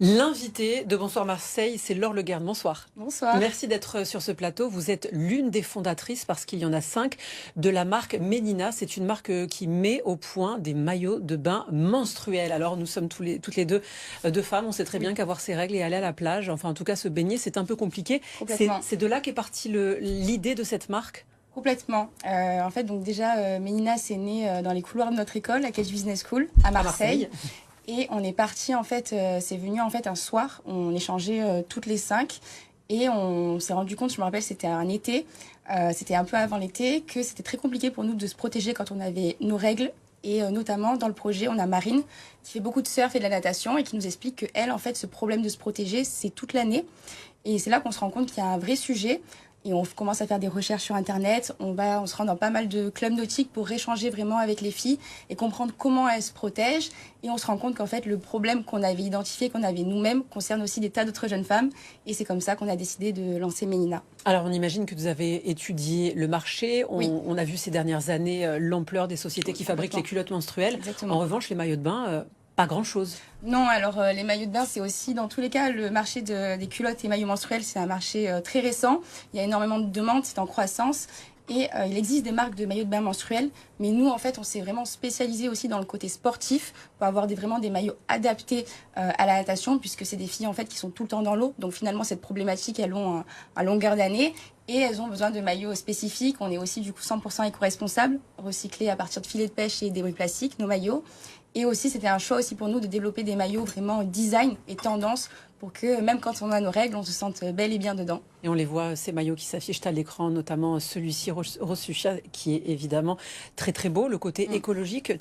L'invité de Bonsoir Marseille, c'est Laure Le Guen. Bonsoir. Bonsoir. Merci d'être sur ce plateau. Vous êtes l'une des fondatrices, parce qu'il y en a 5, de la marque Ménina. C'est une marque qui met au point des maillots de bain menstruels. Alors nous sommes toutes les deux femmes. On sait très bien qu'avoir ses règles et aller à la plage, enfin en tout cas se baigner, c'est un peu compliqué. C'est de là qu'est partie l'idée de cette marque? Complètement. En fait, donc déjà, Ménina, c'est né dans les couloirs de notre école, la Cage Business School, à Marseille. Et on est parti, en fait, c'est venu en fait un soir, on échangeait toutes les 5 et on s'est rendu compte, je me rappelle, c'était un été, c'était un peu avant l'été, que c'était très compliqué pour nous de se protéger quand on avait nos règles. Et notamment dans le projet, on a Marine qui fait beaucoup de surf et de la natation et qui nous explique que elle, en fait, ce problème de se protéger, c'est toute l'année. Et c'est là qu'on se rend compte qu'il y a un vrai sujet. Et on commence à faire des recherches sur Internet. On se rend dans pas mal de clubs nautiques pour échanger vraiment avec les filles et comprendre comment elles se protègent. Et on se rend compte qu'en fait, le problème qu'on avait identifié, qu'on avait nous-mêmes, concerne aussi des tas d'autres jeunes femmes. Et c'est comme ça qu'on a décidé de lancer Ménina. Alors, on imagine que vous avez étudié le marché. Oui. On a vu ces dernières années l'ampleur des sociétés qui fabriquent les culottes menstruelles. Exactement. En revanche, les maillots de bain, pas grand-chose. Non, alors les maillots de bain, c'est aussi, dans tous les cas, le marché des culottes et maillots menstruels, c'est un marché très récent. Il y a énormément de demandes, c'est en croissance. Et il existe des marques de maillots de bain menstruels, mais nous, en fait, on s'est vraiment spécialisé aussi dans le côté sportif pour avoir vraiment des maillots adaptés à la natation, puisque c'est des filles, en fait, qui sont tout le temps dans l'eau. Donc, finalement, cette problématique, elles l'ont à longueur d'année. Et elles ont besoin de maillots spécifiques. On est aussi, du coup, 100% éco-responsable, recyclés à partir de filets de pêche et débris plastiques, nos maillots. Et aussi, c'était un choix aussi pour nous de développer des maillots vraiment design et tendance pour que même quand on a nos règles, on se sente bel et bien dedans. Et on les voit, ces maillots qui s'affichent à l'écran, notamment celui-ci, Rose Fuchsia, qui est évidemment très très beau. Le côté écologique,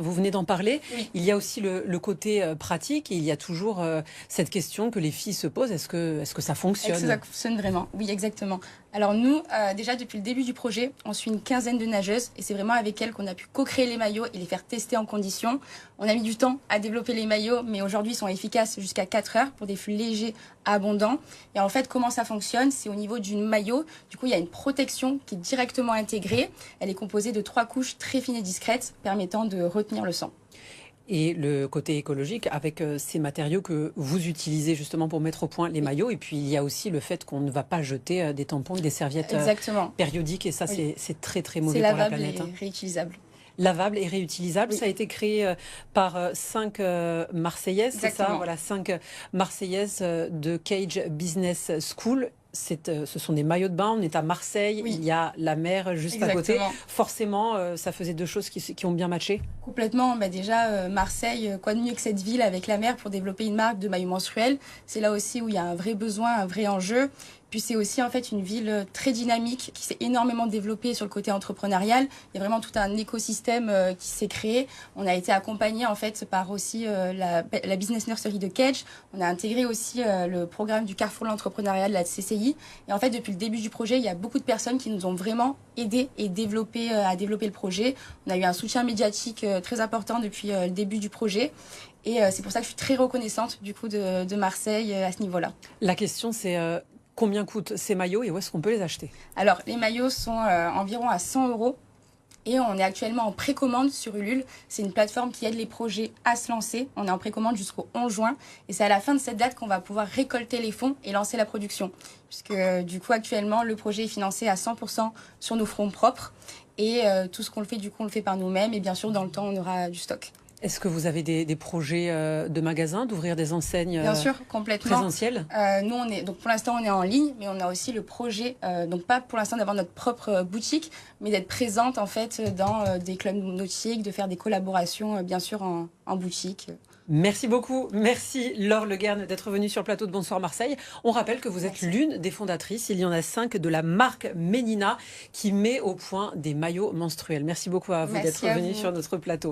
vous venez d'en parler. Oui. Il y a aussi le côté pratique. Et il y a toujours cette question que les filles se posent. Est-ce que ça fonctionne? Est-ce que ça fonctionne vraiment? Oui, exactement. Alors nous, déjà depuis le début du projet, on suit une quinzaine de nageuses et c'est vraiment avec elles qu'on a pu co-créer les maillots et les faire tester en conditions. On a mis du temps à développer les maillots, mais aujourd'hui ils sont efficaces jusqu'à 4 heures pour des flux légers, abondants. Et en fait, comment ça fonctionne? C'est au niveau du maillot. Du coup, il y a une protection qui est directement intégrée. Elle est composée de 3 couches très fines et discrètes permettant de retenir le sang. Et le côté écologique avec ces matériaux que vous utilisez justement pour mettre au point les maillots. Et puis il y a aussi le fait qu'on ne va pas jeter des tampons et des serviettes périodiques. Et ça, c'est très très mauvais pour la planète. C'est lavable et réutilisable. Lavable et réutilisable. Oui. Ça a été créé par 5 Marseillaises, c'est ça? Voilà, 5 Marseillaises de Cage Business School. Ce sont des maillots de bain, on est à Marseille, il y a la mer juste à côté. Forcément, ça faisait deux choses qui ont bien matché. Complètement. Bah déjà, Marseille, quoi de mieux que cette ville avec la mer pour développer une marque de maillots menstruels? C'est là aussi où il y a un vrai besoin, un vrai enjeu. Puis c'est aussi en fait une ville très dynamique qui s'est énormément développée sur le côté entrepreneurial. Il y a vraiment tout un écosystème qui s'est créé. On a été accompagné en fait par aussi la business nursery de Cage. On a intégré aussi le programme du Carrefour de l'entrepreneuriat de la CCI. Et en fait depuis le début du projet, il y a beaucoup de personnes qui nous ont vraiment aidés et à développer le projet. On a eu un soutien médiatique très important depuis le début du projet. Et c'est pour ça que je suis très reconnaissante du coup de Marseille à ce niveau-là. La question c'est combien coûtent ces maillots et où est-ce qu'on peut les acheter? Alors, les maillots sont environ à 100 € et on est actuellement en précommande sur Ulule. C'est une plateforme qui aide les projets à se lancer. On est en précommande jusqu'au 11 juin et c'est à la fin de cette date qu'on va pouvoir récolter les fonds et lancer la production. Puisque du coup, actuellement, le projet est financé à 100% sur nos fonds propres et tout ce qu'on le fait, du coup, on le fait par nous-mêmes et bien sûr, dans le temps, on aura du stock. Est-ce que vous avez des projets de magasins, d'ouvrir des enseignes Bien sûr, complètement. présentielles? Nous, donc pour l'instant, on est en ligne, mais on a aussi le projet, donc pas pour l'instant d'avoir notre propre boutique, mais d'être présente en fait dans des clubs nautiques, de faire des collaborations, bien sûr, en boutique. Merci beaucoup. Merci Laure Le Guen d'être venue sur le plateau de Bonsoir Marseille. On rappelle que vous êtes l'une des fondatrices, il y en a 5, de la marque Ménina qui met au point des maillots menstruels. Merci beaucoup à vous d'être venue sur notre plateau.